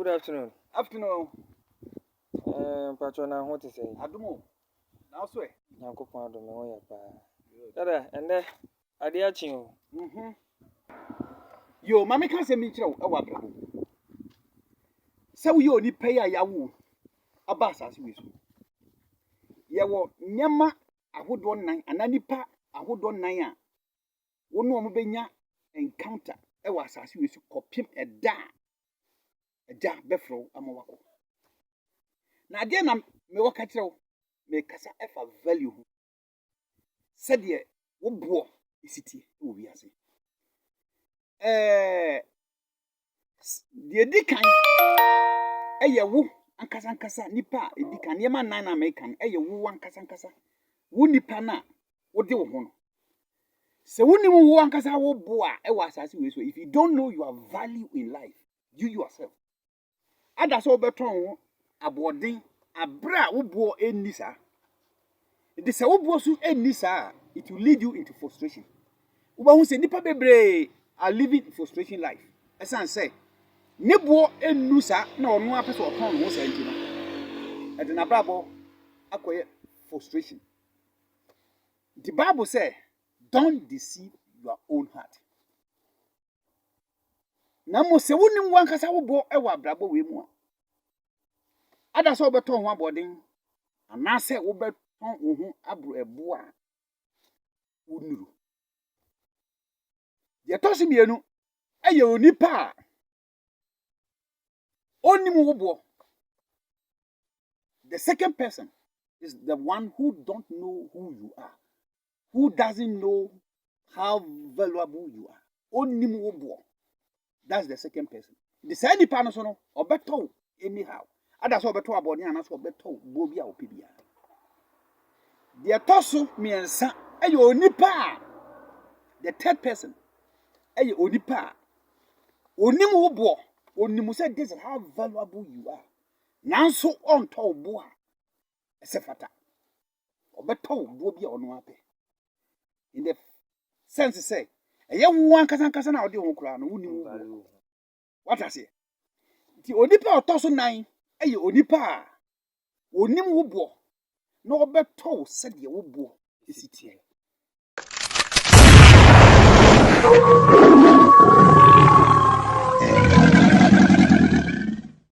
good afternoon. Afternoon. Patrona, what is it? Adumo. Now, swear. Now, go pound on my pa. Dada, and there, I dear you. Yo, mammy can't send me to a water. So you only pay a yawu. A bass as we so. Yawo, Nyama, I would one nine, and any pa, I would one nine. One woman benya encounter. I was as we so copy a da. A da befro, a mawako. Now, then, I'm me walk at you. Make us a value. Said ye, what boy is it? Oh, we are saying. The deacon, a yawu, and Casancasa, Nipa, a deacon, Yaman Nana American, a yawu, and Casancasa. Woo Nipana, what do you want? So, when you want Casa, what boy, I was as you. If you don't know your value in life, you yourself. And that's all better a boarding. A bra ubo en nisa. It is a ubo su en nisa. It will lead you into frustration. Uba who say nipa bebre are living frustration life. As I say, nibo en nusa na onu apeso upon who say ntina. And the nababo akoye frustration. The Bible say, don't deceive your own heart. Namo se woni wankasa ubo ewa brabo we mu. Ada so beton ho abodin anase wo beton wo abro ebo a wonuru ye tosi mienu eye onipa onim wo bo. The second person is the one who don't know who you are, who doesn't know how valuable you are. Onim wo bo. That's the second person. The same nipa no so no obeton anyhow. Ada so beto aboni ana so beto bo bia opibia. The toso miensa eye onipa. The third person eye onipa. Onim wo bo. Onim say this is how valuable you are. Nanso on to bo a esefata. Obeto bo bia ono ape. In the sense say eye wo ankasa na odi ho kura no wonim wo. What I say? Ti onipa otoso nan eye onipa onim wo bo na obeto said ye wo bo esitie.